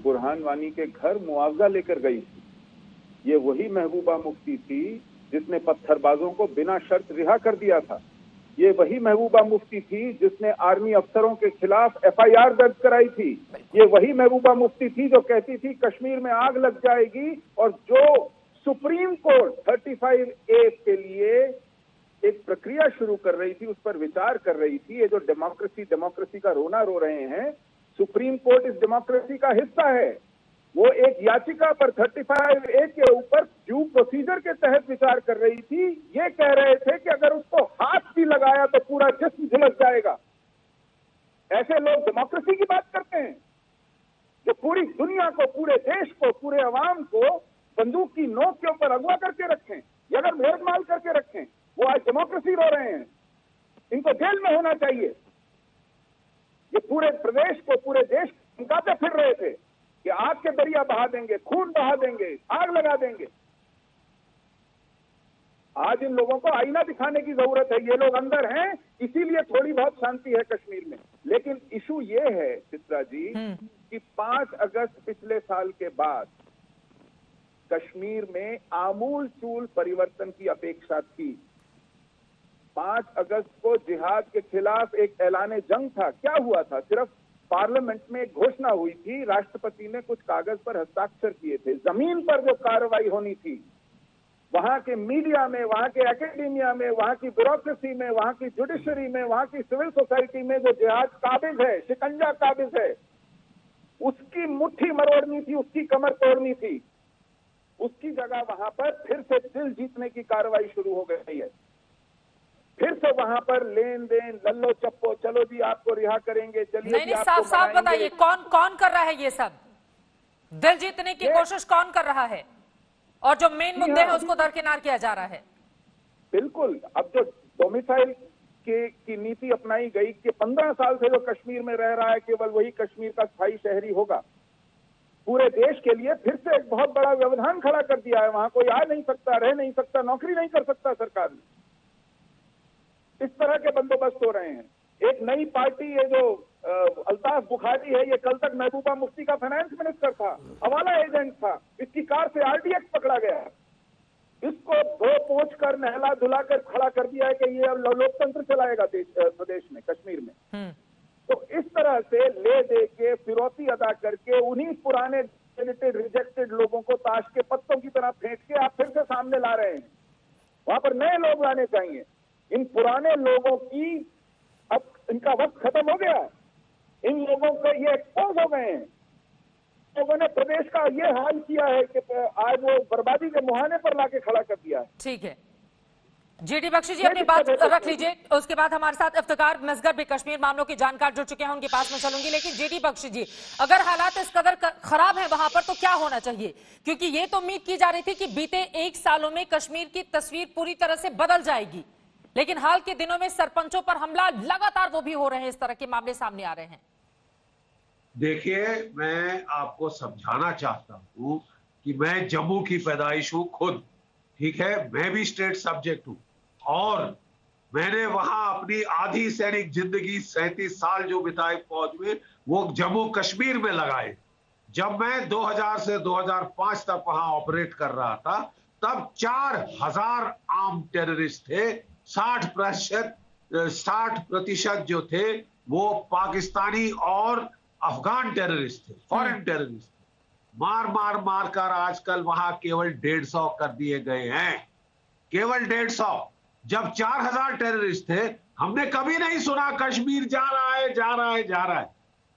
बुरहान वानी के घर मुआवजा लेकर गई थी। ये वही महबूबा मुफ्ती थी जिसने पत्थरबाजों को बिना शर्त रिहा कर दिया था। ये वही महबूबा मुफ्ती थी जिसने आर्मी अफसरों के खिलाफ FIR दर्ज कराई थी। ये वही महबूबा मुफ्ती थी जो कहती थी कश्मीर में आग लग जाएगी, और जो सुप्रीम कोर्ट 35A के लिए एक प्रक्रिया शुरू कर रही थी, उस पर विचार कर रही थी। ये जो डेमोक्रेसी का रोना रो रहे हैं, सुप्रीम कोर्ट इस डेमोक्रेसी का हिस्सा है। वो एक याचिका पर 35A के ऊपर ड्यू प्रोसीजर के तहत विचार कर रही थी। ये कह रहे थे कि अगर उसको हाथ भी लगाया तो पूरा जिस्म झुलस जाएगा। ऐसे लोग डेमोक्रेसी की बात करते हैं, जो पूरी दुनिया को, पूरे देश को, पूरे अवाम को बंदूक की नोक के ऊपर अगवा करके रखें या अगर भेदभाव करके रखें, वो आज डेमोक्रेसी रो रहे हैं। इनको जेल में होना चाहिए। ये पूरे प्रदेश को, पूरे देश को धमकाते फिर रहे थे कि आग के दरिया बहा देंगे, खून बहा देंगे, आग लगा देंगे। आज इन लोगों को आईना दिखाने की जरूरत है। ये लोग अंदर हैं, इसीलिए थोड़ी बहुत शांति है कश्मीर में। लेकिन इशू ये है चित्रा जी कि 5 अगस्त पिछले साल के बाद कश्मीर में आमूल चूल परिवर्तन की अपेक्षा थी। 5 अगस्त को जिहाद के खिलाफ एक ऐलान जंग था। क्या हुआ था? सिर्फ पार्लियामेंट में एक घोषणा हुई थी, राष्ट्रपति ने कुछ कागज पर हस्ताक्षर किए थे। जमीन पर जो कार्रवाई होनी थी, वहां के मीडिया में, वहां के एकेडमिया में, वहां की ब्यूरोक्रेसी में, वहां की जुडिशरी में, वहां की सिविल सोसाइटी में जो जिहाद काबिज है, शिकंजा काबिज है, उसकी मुट्ठी मरोड़नी थी, उसकी कमर तोड़नी थी। उसकी जगह वहां पर फिर से दिल जीतने की कार्रवाई शुरू हो गई है। फिर से वहां पर लेन देन, लल्लो चप्पो, चलो जी आपको रिहा करेंगे, चलिए नहीं, साफ साफ बताइए कौन कौन कर रहा है ये सब? दिल जीतने की कोशिश कौन कर रहा है? और जो मेन मुद्दे हैं उसको दरकिनार किया जा रहा है। बिल्कुल। अब जो डोमिसाइल की नीति अपनाई गई कि 15 साल से जो कश्मीर में रह रहा है केवल वही कश्मीर का स्थायी शहरी होगा, पूरे देश के लिए फिर से एक बहुत बड़ा व्यवधान खड़ा कर दिया है। वहां कोई आ नहीं सकता, रह नहीं सकता, नौकरी नहीं कर सकता सरकार में। इस तरह के बंदोबस्त हो रहे हैं। एक नई पार्टी, ये जो अल्ताफ बुखारी है, ये कल तक महबूबा मुफ्ती का फाइनेंस मिनिस्टर था, हवाला एजेंट था। इसकी कार से RDX पकड़ा गया। इसको धो पोंछ कर, नहला धुला कर खड़ा कर दिया है कि ये अब लोकतंत्र चलाएगा प्रदेश में, कश्मीर में। तो इस तरह से ले दे के, फिरौती अदा करके, उन्हीं पुराने रिजेक्टेड लोगों को ताश के पत्तों की तरह फेंक के आप फिर से सामने ला रहे हैं। वहां पर नए लोग लाने चाहिए। इन पुराने लोगों की अब इनका वक्त खत्म हो गया। इन लोगों को ये एक्सपोज हो गए हैं। लोगों ने प्रदेश का ये हाल किया है कि आज वो बर्बादी के मुहाने पर लाके खड़ा कर दिया है। ठीक है, GD बख्शी जी अपनी बात रख लीजिए। उसके बाद हमारे साथ इफ्तिकार मसगर भी कश्मीर मामलों की जानकार जुड़ चुके हैं, उनके पास में चलूंगी। लेकिन GD बख्शी जी, अगर हालात इस कदर खराब है वहां पर तो क्या होना चाहिए? क्योंकि ये तो उम्मीद की जा रही थी कि बीते 1 सालों में कश्मीर की तस्वीर पूरी तरह से बदल जाएगी, लेकिन हाल के दिनों में सरपंचों पर हमला लगातार वो भी हो रहे हैं, इस तरह के मामले सामने आ रहे हैं। देखिए, मैं आपको समझाना चाहता हूं कि मैं जम्मू की पैदाइश हूं खुद, ठीक है। मैं भी स्टेट सब्जेक्ट हूं और मैंने वहां अपनी आधी सैनिक जिंदगी 37 साल जो बिताए फौज में, वो जम्मू कश्मीर में लगाए। जब मैं 2000 से 2005 तक वहां ऑपरेट कर रहा था, तब 4000 आर्म टेररिस्ट थे। 60% जो थे वो पाकिस्तानी और अफगान टेररिस्ट थे, फॉरेन टेररिस्ट। मार मार मार कर आजकल वहां केवल 150 कर दिए गए हैं, केवल 150। जब 4000 टेररिस्ट थे, हमने कभी नहीं सुना कश्मीर जा रहा है, जा रहा है, जा रहा है।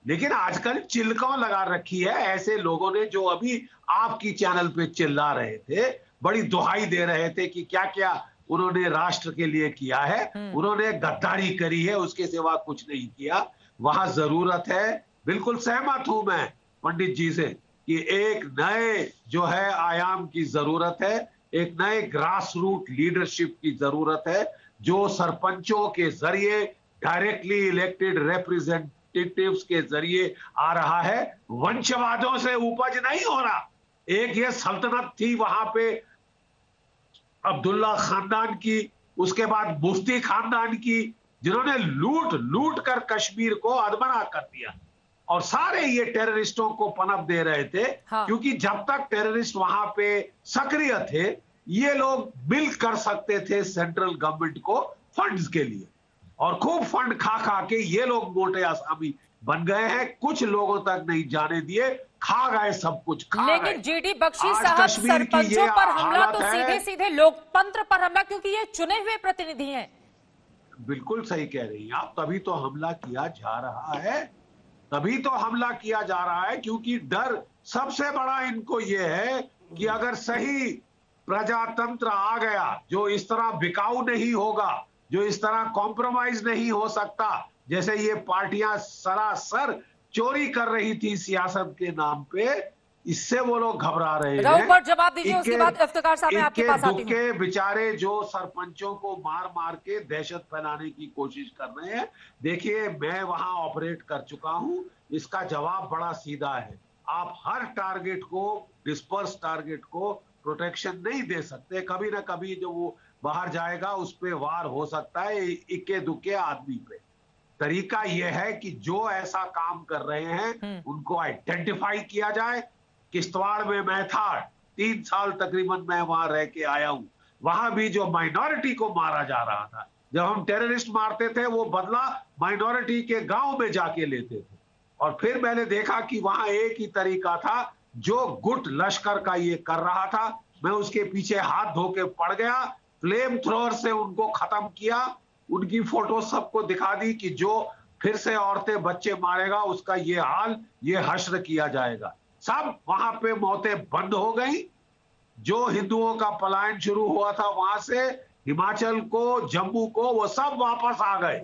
लेकिन आजकल चिल्कों लगा रखी है ऐसे लोगों ने जो अभी आपकी चैनल पे चिल्ला रहे थे, बड़ी दुहाई दे रहे थे कि क्या क्या उन्होंने राष्ट्र के लिए किया है, उन्होंने गद्दारी करी है, उसके सिवा कुछ नहीं किया। वहां जरूरत है, बिल्कुल सहमत हूं मैं पंडित जी से, कि एक नए जो है आयाम की जरूरत है, एक नए ग्रास रूट लीडरशिप की जरूरत है, जो सरपंचों के जरिए, डायरेक्टली इलेक्टेड रिप्रेजेंटेटिव्स के जरिए आ रहा है। वंशवादों से उपज नहीं हो रहा। एक ये सल्तनत थी वहां पे अब्दुल्ला खानदान की, उसके बाद मुफ्ती खानदान की, जिन्होंने लूट लूट कर कश्मीर को अधमरा कर दिया। और सारे ये टेररिस्टों को पनप दे रहे थे। हाँ। क्योंकि जब तक टेररिस्ट वहां पे सक्रिय थे, ये लोग बिल कर सकते थे सेंट्रल गवर्नमेंट को फंड्स के लिए, और खूब फंड खा खा के ये लोग मोटे आसामी बन गए हैं। कुछ लोगों तक नहीं जाने दिए, खा गए सब कुछ, खा गए। लेकिन जीडी बख्शी आज साहब, कश्मीर की सरपंचों ये पर हमला हालत तो है। सीधे सीधे लोकतंत्र पर हमला, क्योंकि ये चुने हुए प्रतिनिधि हैं। बिल्कुल सही कह रही हैं आप। तभी तो हमला किया जा रहा है, तभी तो हमला किया जा रहा है, क्योंकि डर सबसे बड़ा इनको ये है कि अगर सही प्रजातंत्र आ गया जो इस तरह बिकाऊ नहीं होगा, जो इस तरह कॉम्प्रोमाइज नहीं हो सकता, जैसे ये पार्टियां सरासर चोरी कर रही थी सियासत के नाम पे, इससे वो लोग घबरा रहे हैं। राउत पर जवाब दीजिए, उसके बाद इफ्तिकार साहब मैं आपके पास आती हूं। के बेचारे जो सरपंचों को मार मार के दहशत फैलाने की कोशिश कर रहे हैं, देखिए मैं वहां ऑपरेट कर चुका हूं, इसका जवाब बड़ा सीधा है। आप हर टारगेट को, डिस्पर्स टारगेट को प्रोटेक्शन नहीं दे सकते। कभी ना कभी जो वो बाहर जाएगा उस पे वार हो सकता है, इक्के दुक्के आदमी पे। तरीका यह है कि जो ऐसा काम कर रहे हैं उनको आइडेंटिफाई किया जाए। किश्तवाड़ में मैं था, 3 साल तकरीबन मैं वहां रह के आया हूं। वहां भी जो माइनॉरिटी को मारा जा रहा था, जब हम टेररिस्ट मारते थे वो बदला माइनॉरिटी के गांव में जाके लेते थे। और फिर मैंने देखा कि वहां एक ही तरीका था जो गुट लश्कर का ये कर रहा था। मैं उसके पीछे हाथ धो के पड़ गया, फ्लेम थ्रोअर से उनको खत्म किया, उनकी फोटो सबको दिखा दी कि जो फिर से औरतें बच्चे मारेगा उसका ये हाल, ये हश्र किया जाएगा। सब वहां पे मौतें बंद हो गई। जो हिंदुओं का पलायन शुरू हुआ था वहां से हिमाचल को, जम्मू को, वो सब वापस आ गए।